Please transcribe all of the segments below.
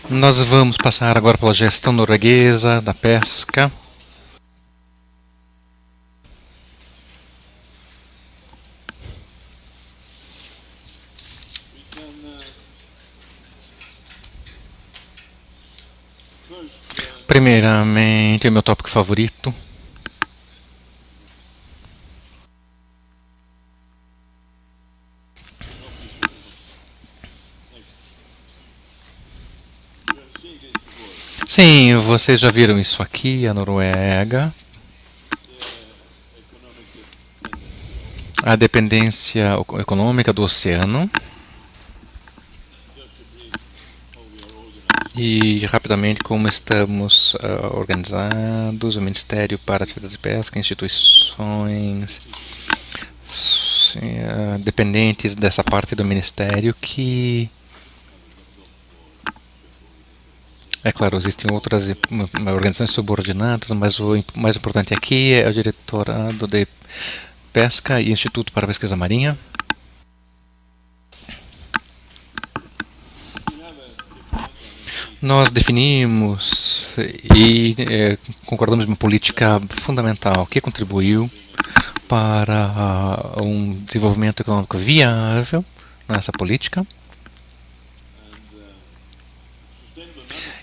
Nós vamos passar agora pela gestão norueguesa da pesca. Primeiramente, o meu tópico favorito. Sim, vocês já viram isso aqui, a Noruega. A dependência econômica do oceano. E rapidamente como estamos organizados, o Ministério para Atividades de Pesca, instituições dependentes dessa parte do Ministério que, é claro, existem outras organizações subordinadas, mas o mais importante aqui é o Diretorado de Pesca e Instituto para Pesquisa Marinha. Nós definimos e concordamos em uma política fundamental que contribuiu para um desenvolvimento econômico viável nessa política.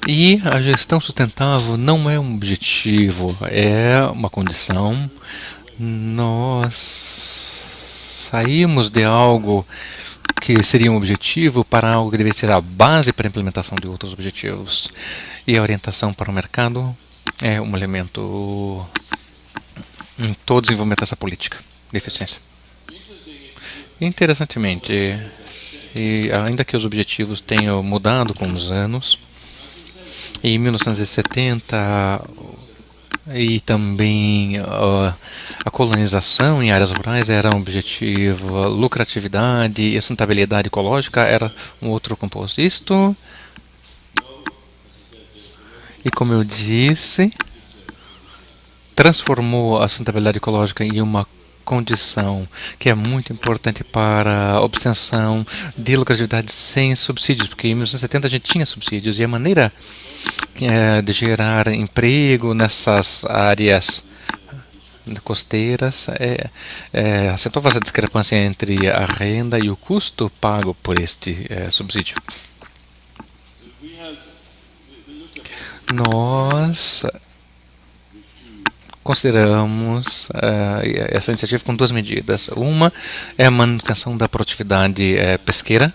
E a gestão sustentável não é um objetivo, é uma condição. Nós saímos de algo que seria um objetivo para algo que deveria ser a base para a implementação de outros objetivos. E a orientação para o mercado é um elemento em todo o desenvolvimento dessa política de eficiência. Interessantemente, e ainda que os objetivos tenham mudado com os anos, em 1970 e também a colonização em áreas rurais era um objetivo, a lucratividade e a sustentabilidade ecológica era um outro composto. Isto, e como eu disse, transformou a sustentabilidade ecológica em uma condição que é muito importante para a obtenção de lucratividade sem subsídios, porque em 1970 a gente tinha subsídios e a maneira de gerar emprego nessas áreas costeiras acentuava essa discrepância entre a renda e o custo pago por este subsídio. Nós consideramos essa iniciativa com duas medidas. Uma é a manutenção da produtividade pesqueira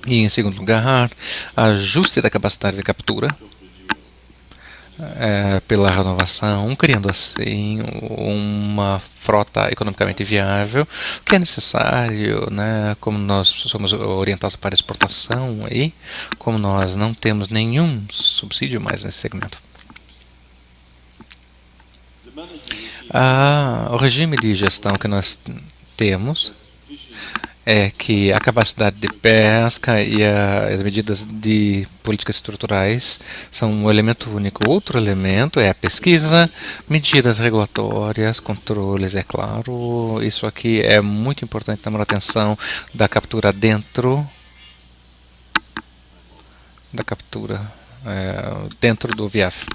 e, em segundo lugar, ajuste da capacidade de captura pela renovação, criando assim uma frota economicamente viável, que é necessário, né, como nós somos orientados para exportação e como nós não temos nenhum subsídio mais nesse segmento. O regime de gestão que nós temos é que a capacidade de pesca e as medidas de políticas estruturais são um elemento único. Outro elemento é a pesquisa, medidas regulatórias, controles, é claro. Isso aqui é muito importante na manutenção da captura dentro dentro do VIAF.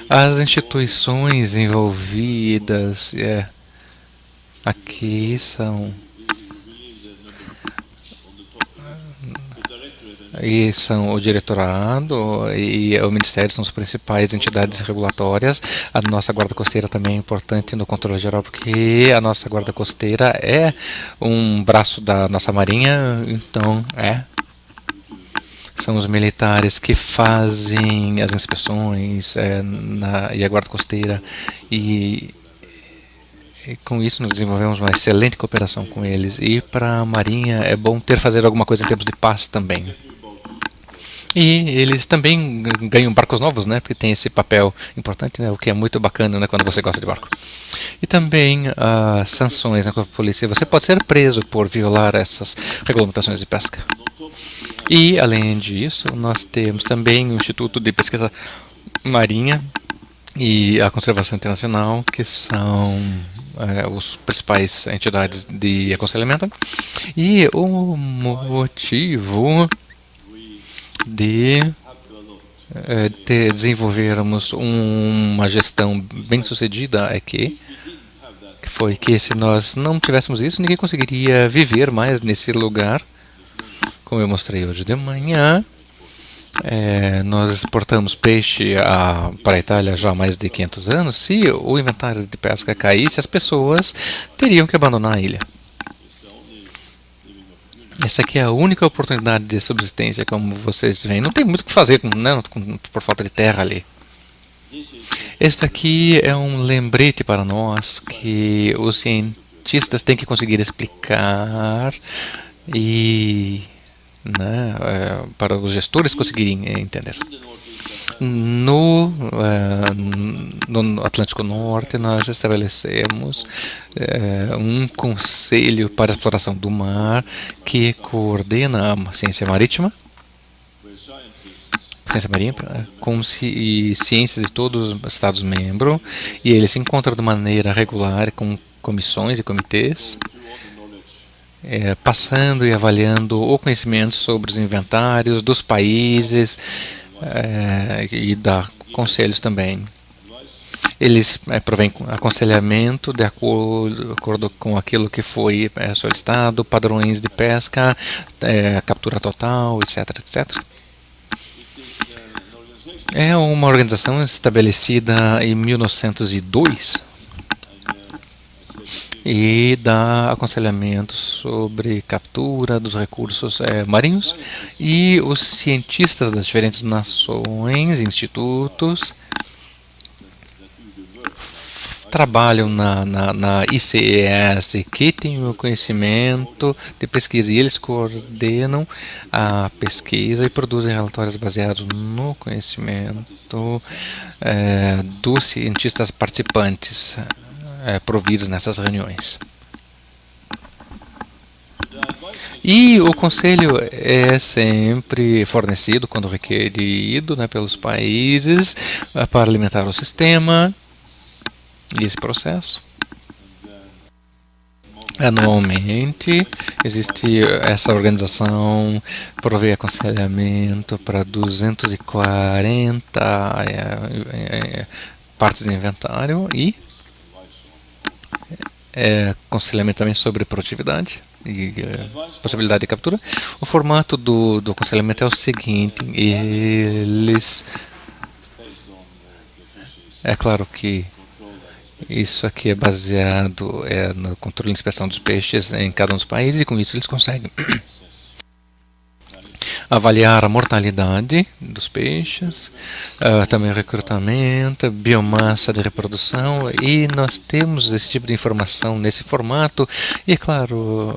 As instituições envolvidas aqui são o diretorado e o Ministério são as principais entidades regulatórias. A nossa Guarda Costeira também é importante no controle geral, porque a nossa Guarda Costeira é um braço da nossa Marinha, então são os militares que fazem as inspeções e a Guarda Costeira e com isso nós desenvolvemos uma excelente cooperação com eles. E para a Marinha é bom fazer alguma coisa em termos de paz também. E eles também ganham barcos novos, né? Porque tem esse papel importante, né? O que é muito bacana, né? Quando você gosta de barco. E também as sanções, né? Com a polícia. Você pode ser preso por violar essas regulamentações de pesca. E além disso, nós temos também o Instituto de Pesquisa Marinha e a Conservação Internacional, que são os principais entidades de aconselhamento, e o motivo de desenvolvermos uma gestão bem sucedida é que foi que se nós não tivéssemos isso, ninguém conseguiria viver mais nesse lugar. Como eu mostrei hoje de manhã, nós exportamos peixe para a Itália já há mais de 500 anos. Se o inventário de pesca caísse, as pessoas teriam que abandonar a ilha. Essa aqui é a única oportunidade de subsistência, como vocês veem. Não tem muito o que fazer, né, por falta de terra ali. Este aqui é um lembrete para nós que os cientistas têm que conseguir explicar e, né, para os gestores conseguirem entender. No Atlântico Norte, nós estabelecemos um conselho para a exploração do mar que coordena a ciência marítima, ciência marinha, e ciências de todos os Estados-membros, e ele se encontra de maneira regular com comissões e comitês, passando e avaliando o conhecimento sobre os inventários dos países e dá conselhos também. Eles provêm aconselhamento de acordo com aquilo que foi solicitado, padrões de pesca, captura total, etc, etc. É uma organização estabelecida em 1902 e dá aconselhamento sobre captura dos recursos marinhos, e os cientistas das diferentes nações, institutos, trabalham na ICES, que tem o conhecimento de pesquisa, e eles coordenam a pesquisa e produzem relatórios baseados no conhecimento dos cientistas participantes providos nessas reuniões. E o conselho é sempre fornecido, quando requerido, né, pelos países para alimentar o sistema e esse processo. Anualmente existe essa organização, provê aconselhamento para 240 partes de inventário e aconselhamento também sobre produtividade e possibilidade de captura. O formato do aconselhamento é o seguinte: eles, é claro que isso aqui é baseado no controle e inspeção dos peixes em cada um dos países, e com isso eles conseguem avaliar a mortalidade dos peixes, também o recrutamento, biomassa de reprodução, e nós temos esse tipo de informação nesse formato, e é claro,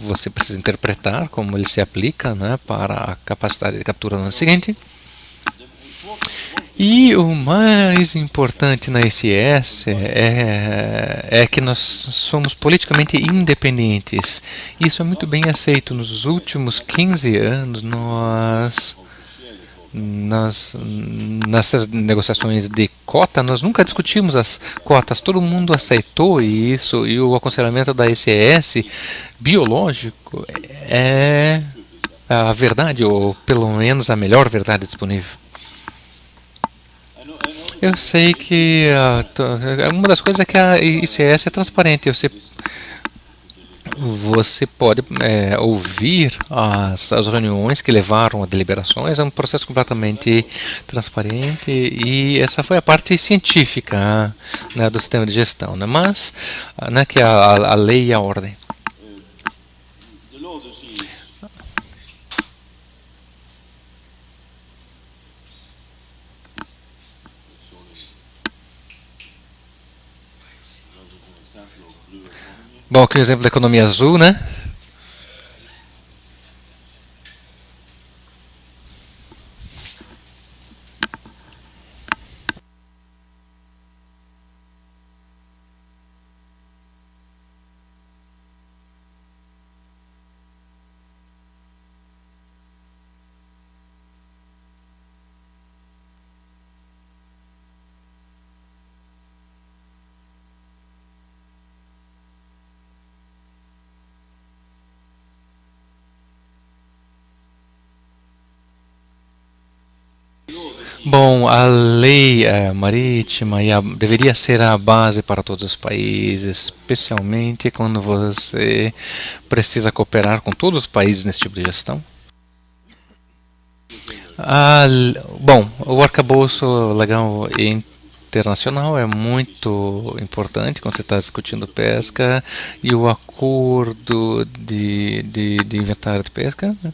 você precisa interpretar como ele se aplica, né, para a capacidade de captura no ano seguinte. E o mais importante na ICS é que nós somos politicamente independentes. Isso é muito bem aceito. Nos últimos 15 anos, nessas negociações de cota, nós nunca discutimos as cotas. Todo mundo aceitou isso, e o aconselhamento da ICS biológico é a verdade, ou pelo menos a melhor verdade disponível. Eu sei que uma das coisas é que a ICS é transparente. Você pode ouvir as reuniões que levaram a deliberações. É um processo completamente transparente, e essa foi a parte científica, né, do sistema de gestão, né? Mas, né, que é a lei e a ordem. Bom, aqui o exemplo da economia azul, né? Bom, a lei marítima deveria ser a base para todos os países, especialmente quando você precisa cooperar com todos os países nesse tipo de gestão. Bom, o arcabouço legal internacional é muito importante quando você está discutindo pesca e o acordo de inventário de pesca, né?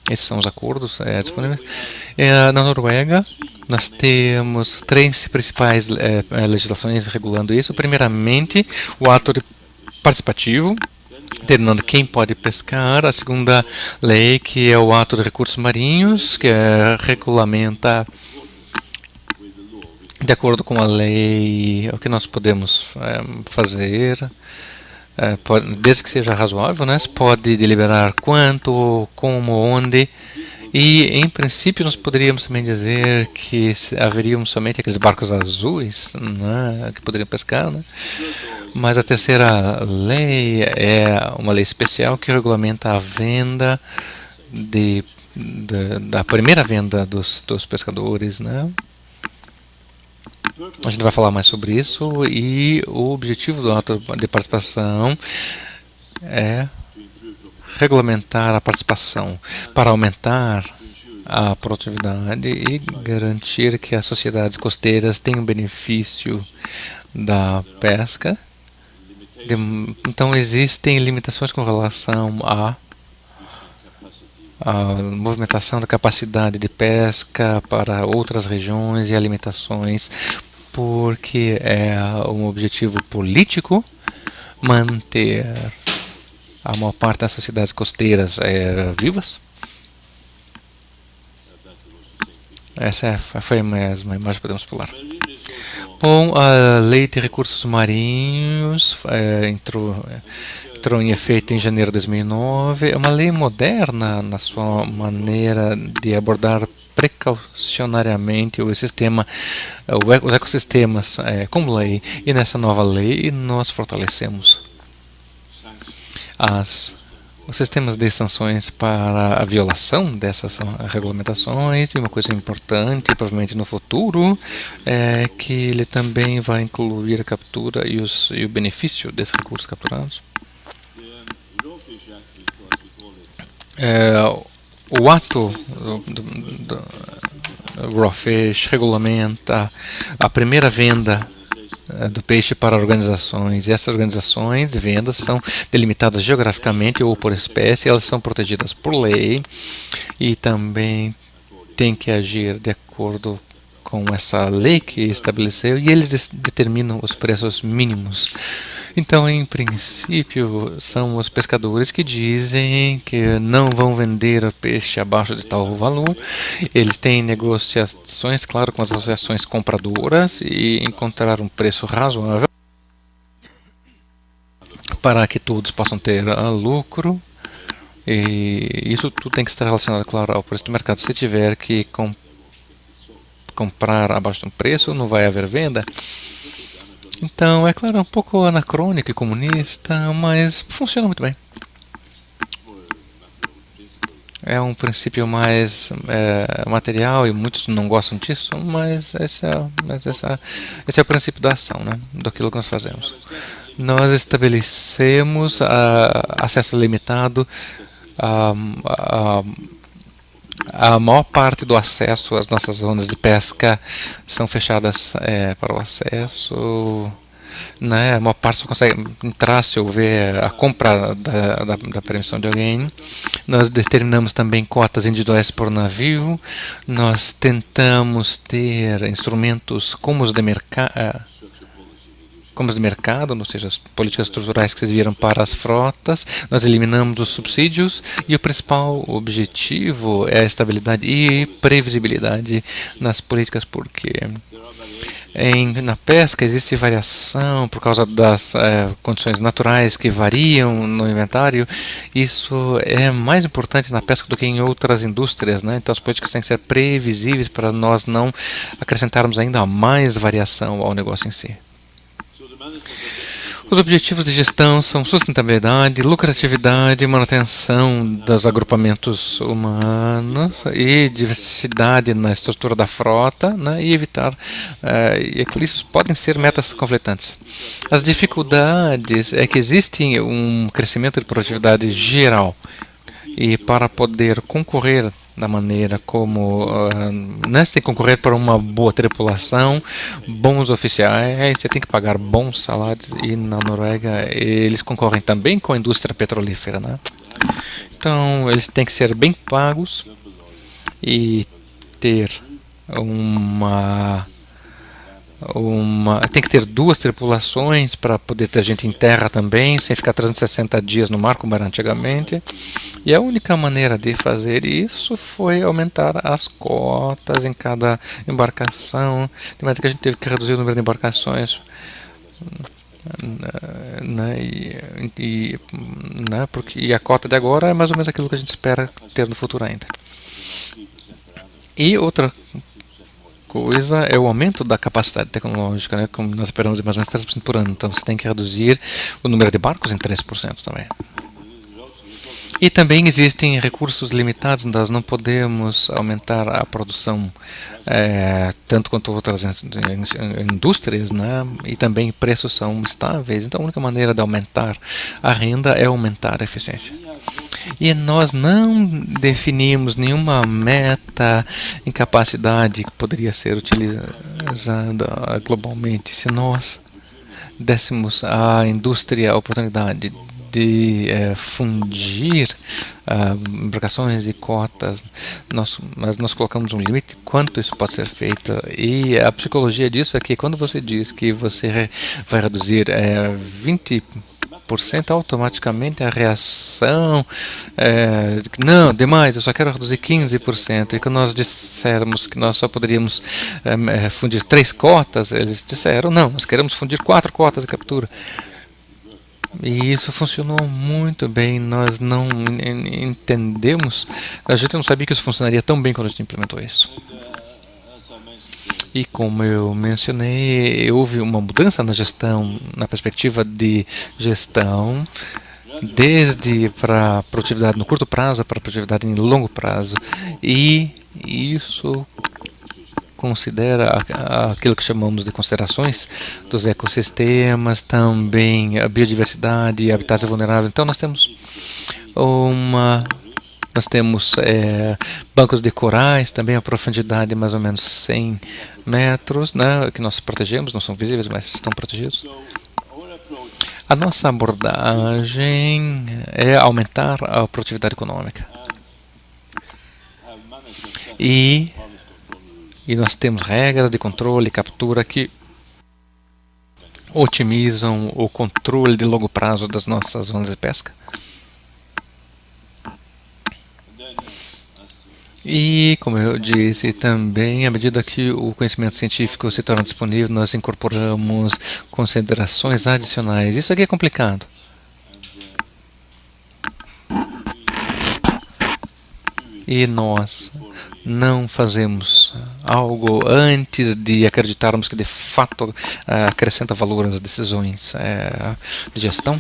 Esses são os acordos disponíveis. Na Noruega, nós temos três principais legislações regulando isso. Primeiramente, o ato participativo, determinando quem pode pescar. A segunda lei, que é o ato de recursos marinhos, que regulamenta, de acordo com a lei, o que nós podemos fazer. Desde que seja razoável, né? Você pode deliberar quanto, como, onde. E, em princípio, nós poderíamos também dizer que haveriam somente aqueles barcos azuis, né, que poderiam pescar, né? Mas a terceira lei é uma lei especial que regulamenta a venda da primeira venda dos pescadores, né? A gente vai falar mais sobre isso e o objetivo do ato de participação é regulamentar a participação para aumentar a produtividade e garantir que as sociedades costeiras tenham benefício da pesca. Então existem limitações com relação à movimentação da capacidade de pesca para outras regiões e a limitações porque é um objetivo político manter a maior parte das sociedades costeiras vivas. Essa foi a mesma imagem que podemos pular. Bom, a Lei de Recursos Marinhos entrou em efeito em janeiro de 2009. É uma lei moderna na sua maneira de abordar precaucionariamente os ecossistemas como lei. E nessa nova lei nós fortalecemos os sistemas de sanções para a violação dessas regulamentações. E uma coisa importante, provavelmente no futuro, é que ele também vai incluir a captura e o benefício desses recursos capturados. O ato do Raw Fish regulamenta a primeira venda do peixe para organizações. E essas organizações de vendas são delimitadas geograficamente ou por espécie, elas são protegidas por lei e também têm que agir de acordo com essa lei que estabeleceu e eles determinam os preços mínimos. Então, em princípio, são os pescadores que dizem que não vão vender o peixe abaixo de tal valor. Eles têm negociações, claro, com as associações compradoras e encontrar um preço razoável para que todos possam ter lucro. E isso tudo tem que estar relacionado, claro, ao preço do mercado. Se tiver que comprar abaixo de um preço, não vai haver venda. Então, é claro, é um pouco anacrônico e comunista, mas funciona muito bem. É um princípio mais material e muitos não gostam disso, mas esse é o princípio da ação, né, daquilo que nós fazemos. Nós estabelecemos acesso limitado a maior parte do acesso às nossas zonas de pesca são fechadas para o acesso, né? A maior parte só consegue entrar se houver a compra da permissão de alguém. Nós determinamos também cotas individuais por navio. Nós tentamos ter instrumentos como os de mercado, ou seja, as políticas estruturais que vocês viram para as frotas. Nós eliminamos os subsídios e o principal objetivo é a estabilidade e previsibilidade nas políticas, porque na pesca existe variação por causa das condições naturais que variam no inventário. Isso é mais importante na pesca do que em outras indústrias, né? Então as políticas têm que ser previsíveis para nós não acrescentarmos ainda mais variação ao negócio em si. Os objetivos de gestão são sustentabilidade, lucratividade, manutenção dos agrupamentos humanos e diversidade na estrutura da frota, né, e evitar equilíbrios podem ser metas conflitantes. As dificuldades é que existe um crescimento de produtividade geral e para poder concorrer da maneira como né, você tem que concorrer para uma boa tripulação, bons oficiais, você tem que pagar bons salários e na Noruega eles concorrem também com a indústria petrolífera, né? Então eles têm que ser bem pagos e ter uma tem que ter duas tripulações para poder ter gente em terra também, sem ficar 360 dias no mar como era antigamente. E a única maneira de fazer isso foi aumentar as cotas em cada embarcação, de maneira que a gente teve que reduzir o número de embarcações, né, né, e a cota de agora é mais ou menos aquilo que a gente espera ter no futuro ainda. E outra coisa é o aumento da capacidade tecnológica, né? Como nós esperamos de mais ou menos 3% por ano, então você tem que reduzir o número de barcos em 3% também. E também existem recursos limitados, nós não podemos aumentar a produção tanto quanto outras indústrias, né? E também preços são estáveis, então a única maneira de aumentar a renda é aumentar a eficiência. E nós não definimos nenhuma meta em capacidade que poderia ser utilizada globalmente. Se nós dessemos à indústria a oportunidade de fundir embarcações e cotas, mas nós colocamos um limite quanto isso pode ser feito. E a psicologia disso é que quando você diz que você vai reduzir 20%, automaticamente a reação não, demais, eu só quero reduzir 15%. E quando nós dissermos que nós só poderíamos fundir 3 cotas, eles disseram, não, nós queremos fundir 4 cotas de captura. E isso funcionou muito bem, nós não entendemos, a gente não sabia que isso funcionaria tão bem quando a gente implementou isso. E como eu mencionei, houve uma mudança na gestão, na perspectiva de gestão, desde para produtividade no curto prazo para produtividade em longo prazo. E isso considera aquilo que chamamos de considerações dos ecossistemas, também a biodiversidade e habitats vulneráveis. Então nós temos bancos de corais, também a profundidade de mais ou menos 100 metros, né, que nós protegemos, não são visíveis, mas estão protegidos. A nossa abordagem é aumentar a produtividade econômica. E nós temos regras de controle e captura que otimizam o controle de longo prazo das nossas zonas de pesca. E, como eu disse, também, à medida que o conhecimento científico se torna disponível, nós incorporamos considerações adicionais. Isso aqui é complicado. E nós não fazemos algo antes de acreditarmos que de fato acrescenta valor às decisões de gestão.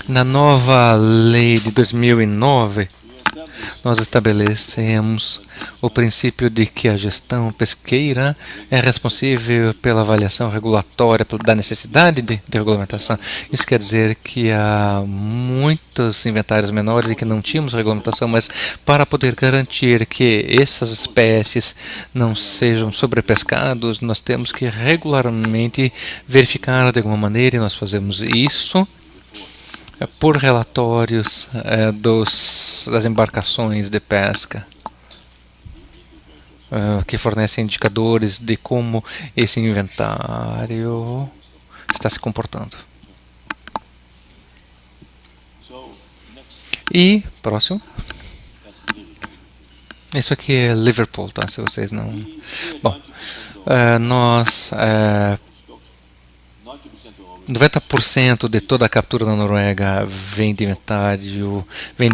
Na nova lei de 2009, nós estabelecemos o princípio de que a gestão pesqueira é responsável pela avaliação regulatória da necessidade de regulamentação. Isso quer dizer que há muitos inventários menores e que não tínhamos regulamentação, mas para poder garantir que essas espécies não sejam sobrepescadas, nós temos que regularmente verificar de alguma maneira, e nós fazemos isso por relatórios das embarcações de pesca, que fornecem indicadores de como esse inventário está se comportando. E, próximo. Isso aqui é Liverpool, tá? Se vocês não... Bom, nós... 90% de toda a captura na Noruega vem de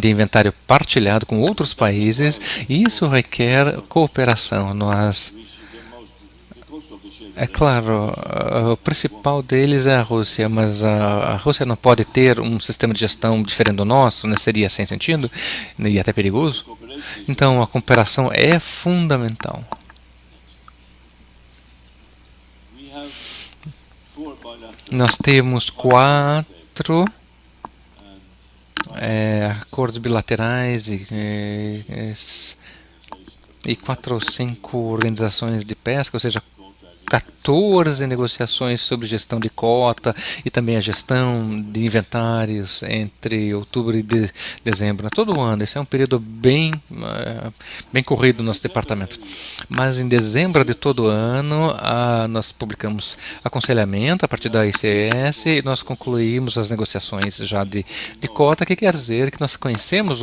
inventário partilhado com outros países, e isso requer cooperação. É claro, o principal deles é a Rússia, mas a Rússia não pode ter um sistema de gestão diferente do nosso, né? Seria sem sentido e até perigoso. Então a cooperação é fundamental. Nós temos quatro acordos bilaterais e quatro ou cinco organizações de pesca, ou seja, 14 negociações sobre gestão de cota e também a gestão de inventários entre outubro e dezembro. Todo ano, esse é um período bem corrido no nosso departamento. Mas em dezembro de todo ano, nós publicamos aconselhamento a partir da ICS e nós concluímos as negociações já de cota, que quer dizer que nós conhecemos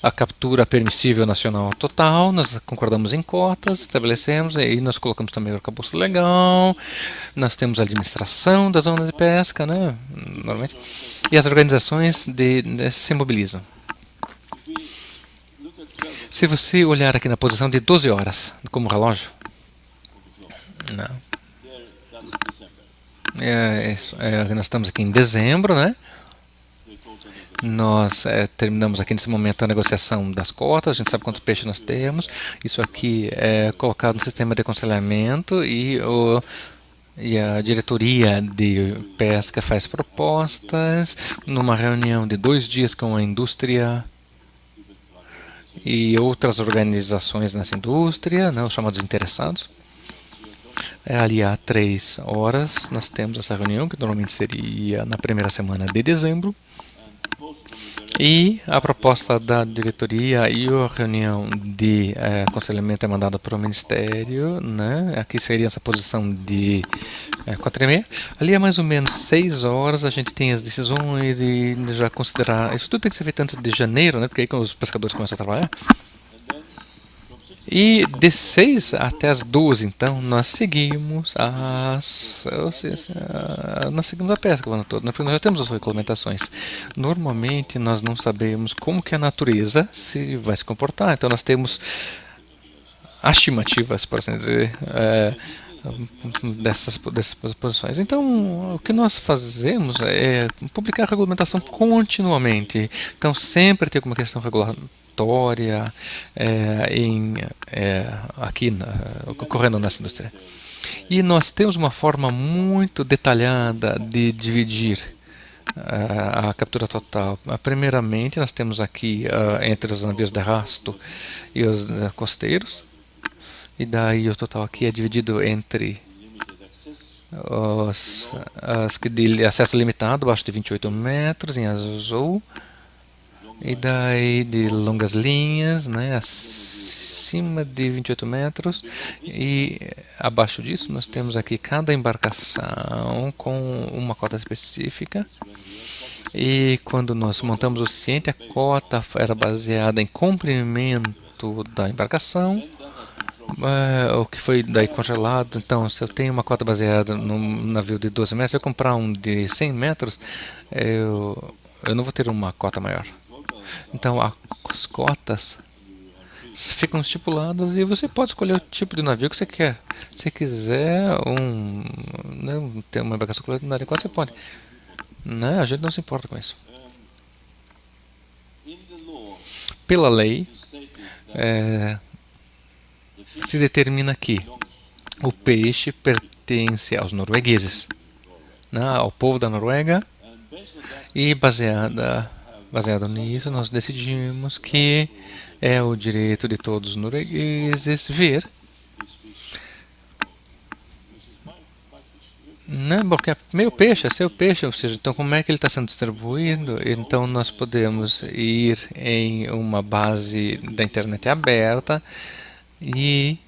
a captura permissível nacional total, nós concordamos em cotas, estabelecemos e nós colocamos também o arcabouço legal, nós temos a administração das zonas de pesca, né, normalmente, e as organizações se mobilizam. Se você olhar aqui na posição de 12 horas, como relógio, não. Nós estamos aqui em dezembro, né? Nós terminamos aqui nesse momento a negociação das cotas, a gente sabe quanto peixe nós temos. Isso aqui é colocado no sistema de aconselhamento e a diretoria de pesca faz propostas numa reunião de 2 dias com a indústria e outras organizações nessa indústria, né, os chamados interessados. Ali há 3 horas nós temos essa reunião, que normalmente seria na primeira semana de dezembro. E a proposta da diretoria e a reunião de aconselhamento é mandada para o Ministério, né? Aqui seria essa posição de 4h30. Ali é mais ou menos 6 horas, a gente tem as decisões e já considerar... Isso tudo tem que ser feito antes de janeiro, né? Porque aí os pescadores começam a trabalhar. E de 6 até as 12, então, nós seguimos a pesca o ano todo, né? Porque nós já temos as regulamentações. Normalmente, nós não sabemos como que a natureza vai se comportar. Então, nós temos estimativas, por assim dizer, dessas posições. Então, o que nós fazemos é publicar a regulamentação continuamente. Então, sempre tem alguma questão regulatória aqui ocorrendo nessa indústria. E nós temos uma forma muito detalhada de dividir a captura total. Primeiramente, nós temos aqui entre os navios de arrasto e os costeiros. E daí o total aqui é dividido entre os que de acesso limitado, abaixo de 28 metros, em azul. E daí de longas linhas, né, acima de 28 metros. E abaixo disso nós temos aqui cada embarcação com uma cota específica. E quando nós montamos o ciente, a cota era baseada em comprimento da embarcação. O que foi daí congelado. Então, se eu tenho uma cota baseada num navio de 12 metros, se eu comprar um de 100 metros, eu não vou ter uma cota maior. Então, as cotas ficam estipuladas e você pode escolher o tipo de navio que você quer. Se quiser ter uma embarcação com área 4, você pode. Né? A gente não se importa com isso. Pela lei, se determina que o peixe pertence aos noruegueses, né, ao povo da Noruega, e baseado nisso nós decidimos que é o direito de todos os noruegueses ver, né, porque é meu peixe, é seu peixe, ou seja, então como é que ele está sendo distribuído? Então nós podemos ir em uma base da internet aberta e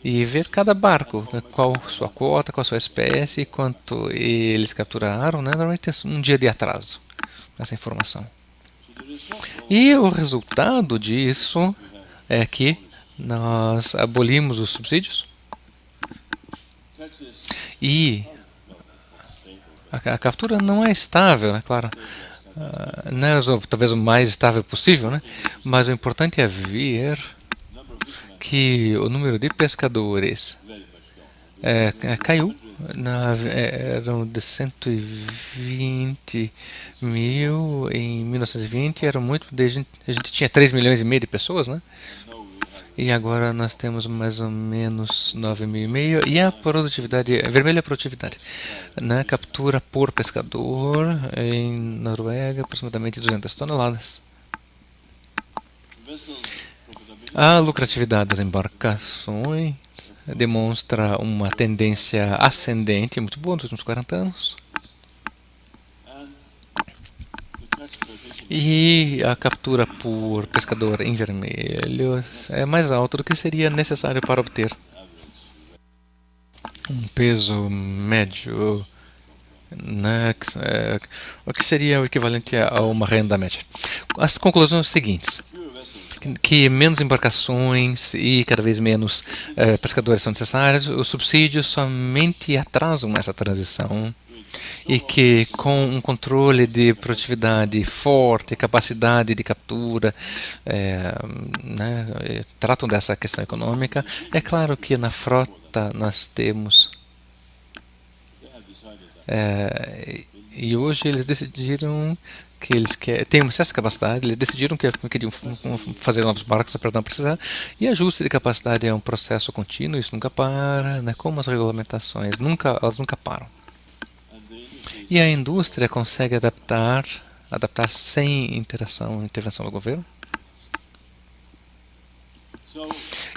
ver cada barco, né, qual sua quota, qual sua espécie, quanto eles capturaram, né? Normalmente tem um dia de atraso nessa informação. E o resultado disso é que nós abolimos os subsídios e a captura não é estável, né? Claro, não é talvez o mais estável possível, né? Mas o importante é ver que o número de pescadores caiu. Eram de 120 mil em 1920, era muito. A gente tinha 3 milhões e meio de pessoas, né? E agora nós temos mais ou menos 9,5 mil. E a produtividade, vermelho é a produtividade. Na captura por pescador, em Noruega, aproximadamente 200 toneladas. A lucratividade das embarcações demonstra uma tendência ascendente muito boa nos últimos 40 anos. E a captura por pescador em vermelho é mais alta do que seria necessário para obter um peso médio, né, o que seria o equivalente a uma renda média. As conclusões seguintes: que menos embarcações e cada vez menos pescadores são necessários, os subsídios somente atrasam essa transição, e que com um controle de produtividade forte, capacidade de captura, né, tratam dessa questão econômica. É claro que na frota nós temos e hoje eles decidiram que eles têm uma certa capacidade, eles decidiram que queriam fazer novos barcos para não precisar, e ajuste de capacidade é um processo contínuo, isso nunca para, né, como as regulamentações, elas nunca param. E a indústria consegue adaptar sem intervenção do governo.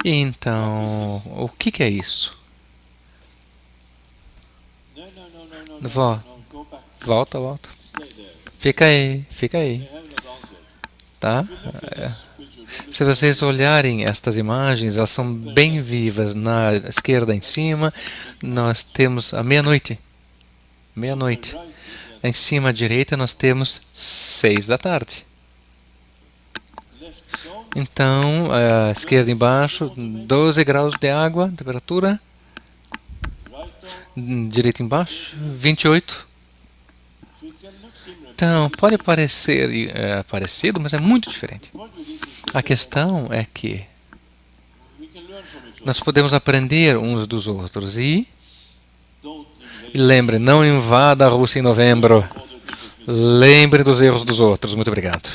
E então, o que é isso? Volta. Fica aí. Tá? Se vocês olharem estas imagens, elas são bem vivas. Na esquerda em cima, nós temos a meia-noite. Em cima à direita, nós temos 6 da tarde. Então, à esquerda embaixo, 12 graus de água, temperatura. Direita embaixo, 28. Então, pode parecer parecido, mas é muito diferente. A questão é que nós podemos aprender uns dos outros. E lembre, não invada a Rússia em novembro. Lembre dos erros dos outros. Muito obrigado.